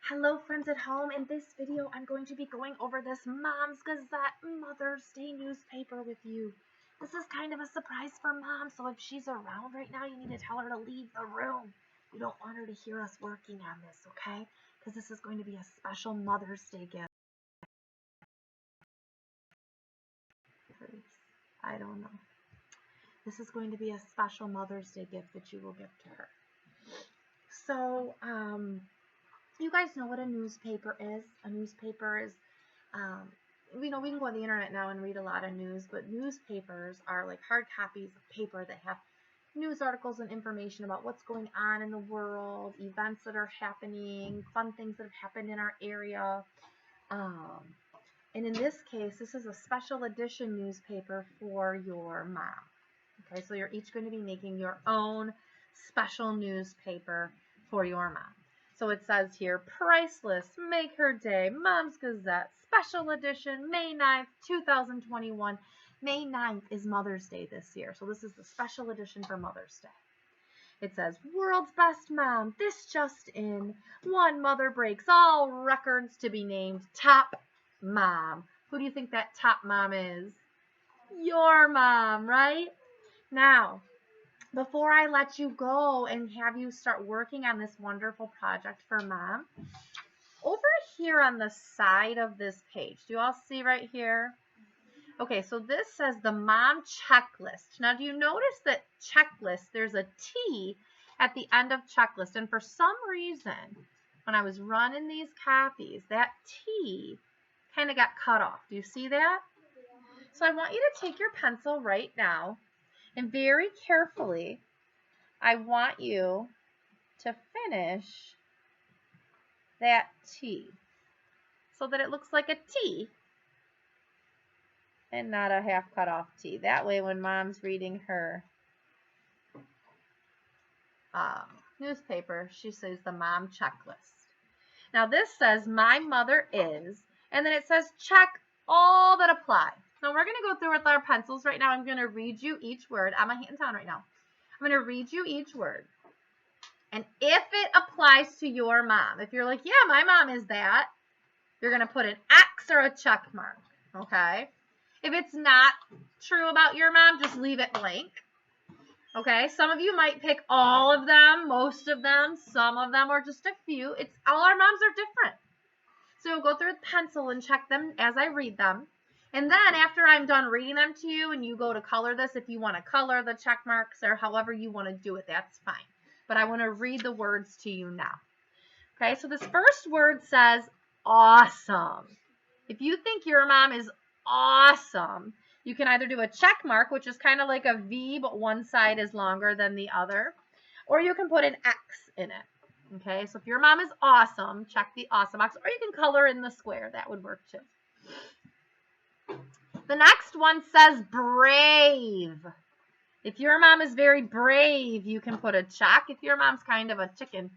Hello friends at home. In this video I'm going to be going over this Mom's Gazette Mother's Day newspaper with you. This is kind of a surprise for Mom, so if she's around right now you need to tell her to leave the room. You don't want her to hear us working on this, okay? Because this is going to be a special Mother's Day gift. I don't know. This is going to be a special Mother's Day gift that you will give to her. So, you guys know what a newspaper is. A newspaper is, we can go on the internet now and read a lot of news, but newspapers are like hard copies of paper that have news articles and information about what's going on in the world, events that are happening, fun things that have happened in our area. And in this case, this is a special edition newspaper for your mom. Okay, so you're each going to be making your own special newspaper for your mom. So it says here, priceless, make her day, Mom's Gazette, special edition, May 9th, 2021. May 9th is Mother's Day this year, so this is the special edition for Mother's Day. It says, world's best mom, this just in. One mother breaks all records to be named top mom. Who do you think that top mom is? Your mom, right? Now, before I let you go and have you start working on this wonderful project for Mom, over here on the side of this page, do you all see right here? Okay, so this says the Mom Checklist. Now, do you notice that checklist, there's a T at the end of checklist, and for some reason, when I was running these copies, that T kind of got cut off. Do you see that? So I want you to take your pencil right now, and very carefully, I want you to finish that T so that it looks like a T and not a half cut off T. That way when Mom's reading her newspaper, she says the Mom Checklist. Now this says my mother is, and then it says check all that apply. Now we're going to go through with our pencils right now. I'm going to read you each word. I'm hands on right now. I'm going to read you each word. And if it applies to your mom, if you're like, yeah, my mom is that, you're going to put an X or a check mark, okay? If it's not true about your mom, just leave it blank, okay? Some of you might pick all of them, most of them, some of them, or just a few. All our moms are different. So you'll go through with pencil and check them as I read them. And then after I'm done reading them to you and you go to color this, if you want to color the check marks or however you want to do it, that's fine. But I want to read the words to you now. Okay, so this first word says awesome. If you think your mom is awesome, you can either do a check mark, which is kind of like a V, but one side is longer than the other, or you can put an X in it. Okay, so if your mom is awesome, check the awesome box, or you can color in the square. That would work too. The next one says brave. If your mom is very brave, you can put a check. If your mom's kind of a chicken,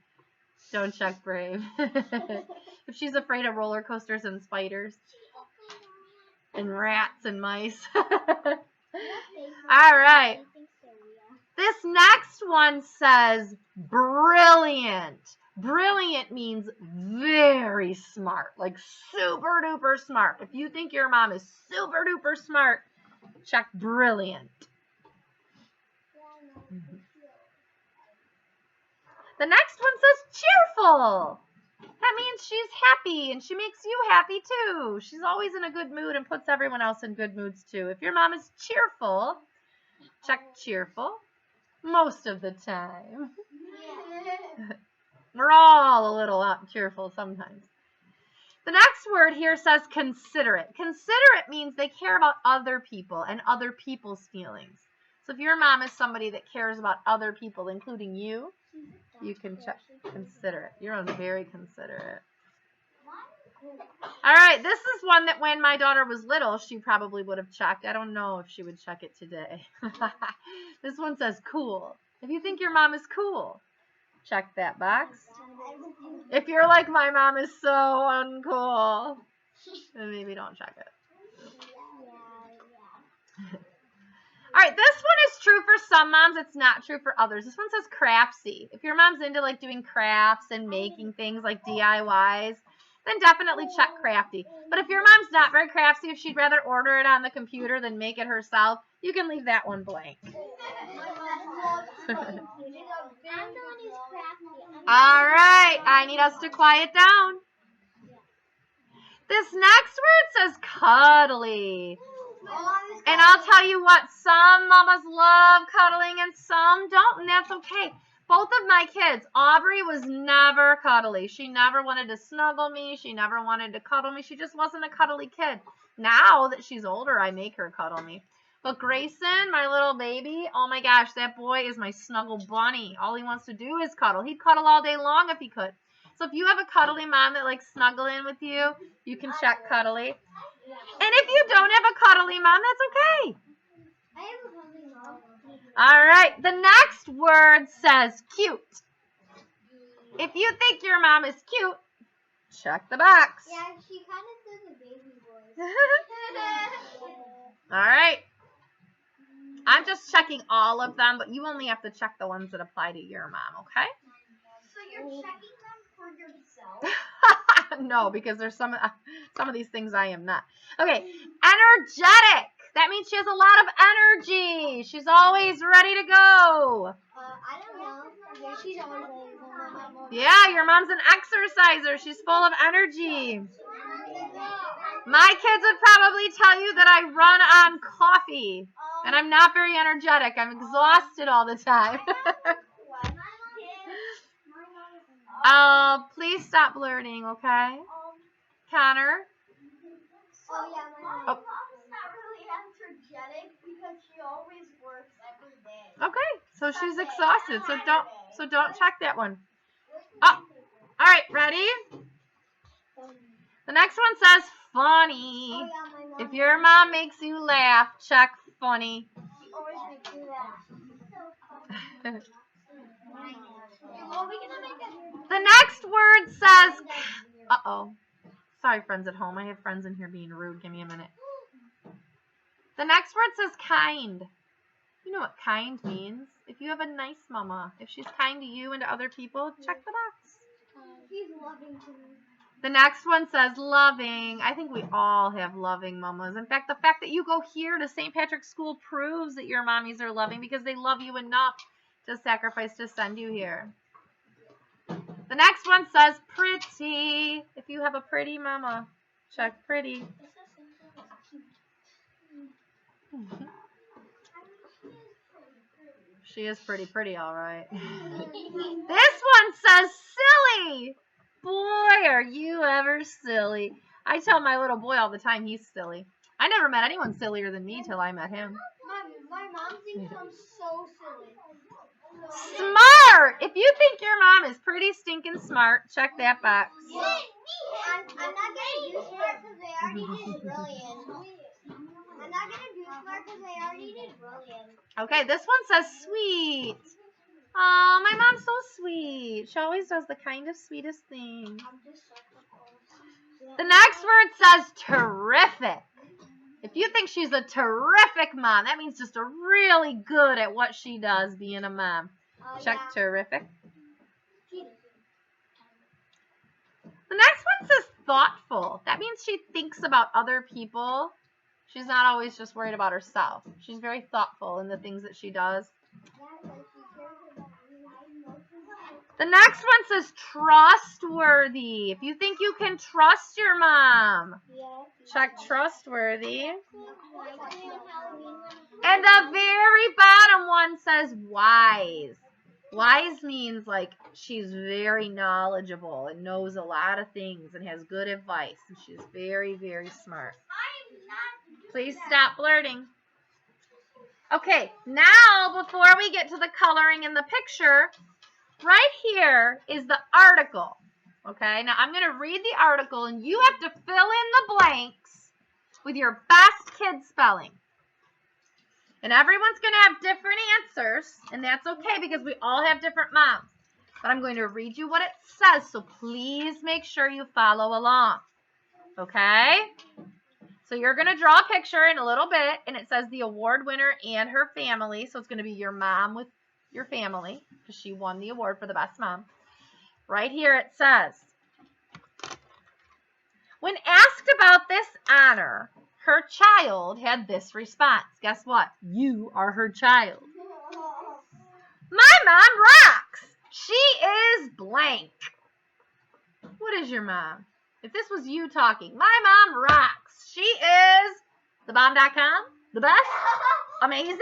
don't check brave. If she's afraid of roller coasters and spiders and rats and mice. All right. This next one says brilliant. Brilliant means very smart, like super duper smart. If you think your mom is super duper smart, check brilliant. The next one says cheerful. That means she's happy and she makes you happy too. She's always in a good mood and puts everyone else in good moods too. If your mom is cheerful, check cheerful most of the time. We're all a little cheerful sometimes. The next word here says considerate. Considerate means they care about other people and other people's feelings. So if your mom is somebody that cares about other people, including you, you can check considerate. Your mom's very considerate. All right, this is one that when my daughter was little, she probably would have checked. I don't know if she would check it today. This one says cool. If you think your mom is cool, check that box. If you're like, my mom is so uncool, then maybe don't check it. All right, this one is true for some moms. It's not true for others. This one says craftsy. If your mom's into like doing crafts and making things like DIYs, then definitely check crafty. But if your mom's not very crafty, if she'd rather order it on the computer than make it herself, you can leave that one blank. All right, I need us to quiet down. This next word says cuddly. And I'll tell you what, some mamas love cuddling and some don't, and that's okay. Both of my kids, Aubrey was never cuddly. She never wanted to snuggle me. She never wanted to cuddle me. She just wasn't a cuddly kid. Now that she's older, I make her cuddle me. But Grayson, my little baby, oh my gosh, that boy is my snuggle bunny. All he wants to do is cuddle. He'd cuddle all day long if he could. So if you have a cuddly mom that likes snuggling with you, you can check cuddly. And if you don't have a cuddly mom, that's okay. All right, the next word says cute. If you think your mom is cute, check the box. Yeah, she kind of does a baby voice. All right. I'm just checking all of them, but you only have to check the ones that apply to your mom, okay? So you're checking them for yourself? No, because there's some of these things I am not. Okay, energetic. That means she has a lot of energy. She's always ready to go. I don't know. Yeah, she's always ready to go. Yeah, your mom's an exerciser. She's full of energy. My kids would probably tell you that I run on coffee, and I'm not very energetic. I'm exhausted all the time. Please stop blurting, okay? Connor? Oh, yeah, my mom's not really energetic because she always works every day. Okay, so she's exhausted, so don't check that one. Oh, all right, ready? The next one says funny. Oh, yeah, my mom. If your mom makes you laugh, check funny. She always makes me laugh. Are we gonna make it? The next word says, uh-oh. Sorry, friends at home. I have friends in here being rude. Give me a minute. The next word says kind. You know what kind means. If you have a nice mama, if she's kind to you and to other people, check the box. She's loving to me. The next one says loving. I think we all have loving mamas. In fact, the fact that you go here to St. Patrick's School proves that your mommies are loving because they love you enough to sacrifice to send you here. The next one says pretty. If you have a pretty mama, check pretty. She is pretty, all right. This one says silly. Boy, are you ever silly. I tell my little boy all the time he's silly. I never met anyone sillier than me till I met him. My mom thinks I'm so silly. Smart! If you think your mom is pretty stinking smart, check that box. I'm not gonna do smart because I already did brilliant. I'm not gonna do smart because I already did brilliant. Okay, this one says sweet. Oh, my mom's so sweet. She always does the kindest, sweetest thing. The next word says terrific. If you think she's a terrific mom, that means just a really good at what she does being a mom. Check Yeah. terrific. The next one says thoughtful. That means she thinks about other people. She's not always just worried about herself. She's very thoughtful in the things that she does. The next one says trustworthy. If you think you can trust your mom, check trustworthy. And the very bottom one says wise. Wise means like she's very knowledgeable and knows a lot of things and has good advice. And she's very, very smart. Please stop blurting. Okay, now before we get to the coloring in the picture, right here is the article. Okay, now I'm going to read the article and you have to fill in the blanks with your best kid spelling. And everyone's going to have different answers, and that's okay because we all have different moms. But I'm going to read you what it says, so please make sure you follow along. Okay? So you're going to draw a picture in a little bit, and it says the award winner and her family. So it's going to be your mom with your family because she won the award for the best mom. Right here it says, when asked about this honor, her child had this response. Guess what? You are her child. My mom rocks. She is blank. What is your mom? If this was you talking, my mom rocks. She is thebomb.com, the best, amazing.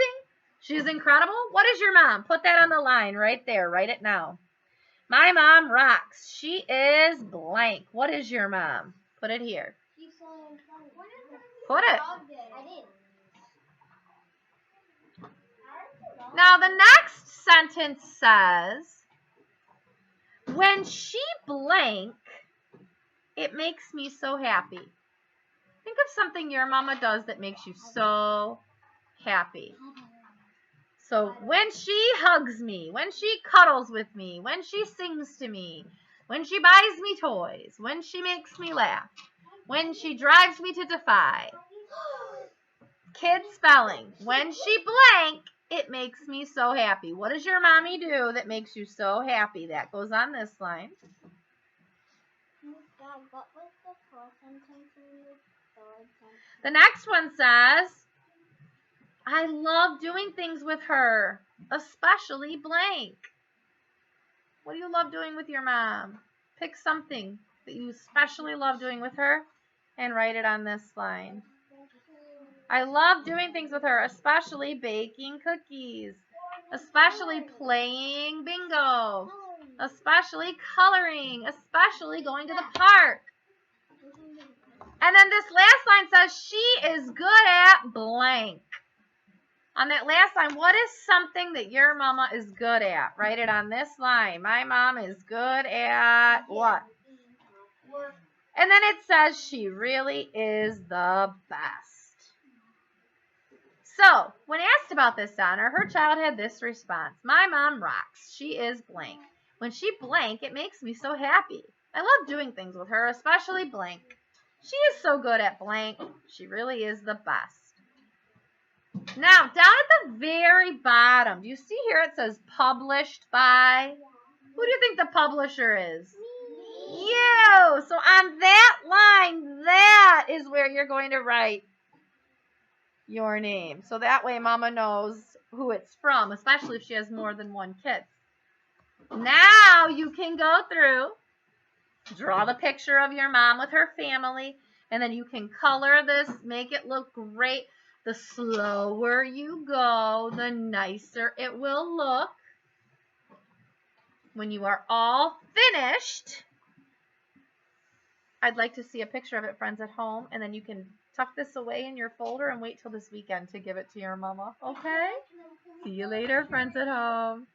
She's incredible. What is your mom? Put that on the line right there. Write it now. My mom rocks. She is blank. What is your mom? Put it here. Put it. Now the next sentence says, when she blank, it makes me so happy. Think of something your mama does that makes you so happy. So when she hugs me, when she cuddles with me, when she sings to me, when she buys me toys, when she makes me laugh, when she drives me to defy. Kid spelling. When she blank, it makes me so happy. What does your mommy do that makes you so happy? That goes on this line. The next one says, I love doing things with her, especially blank. What do you love doing with your mom? Pick something that you especially love doing with her and write it on this line. I love doing things with her, especially baking cookies, especially playing bingo, especially coloring, especially going to the park. And then this last line says, she is good at blank. On that last line, what is something that your mama is good at? Write it on this line. My mom is good at what? And then it says she really is the best. So, when asked about this honor, her child had this response. My mom rocks. She is blank. When she blank, it makes me so happy. I love doing things with her, especially blank. She is so good at blank. She really is the best. Now, down at the very bottom, do you see here it says published by? Who do you think the publisher is? You. So on that line, that is where you're going to write your name. So that way Mama knows who it's from, especially if she has more than one kid. Now you can go through, draw the picture of your mom with her family, and then you can color this, make it look great. The slower you go, the nicer it will look. When you are all finished, I'd like to see a picture of it, friends, at home, and then you can tuck this away in your folder and wait till this weekend to give it to your mama. Okay? See you later, friends at home.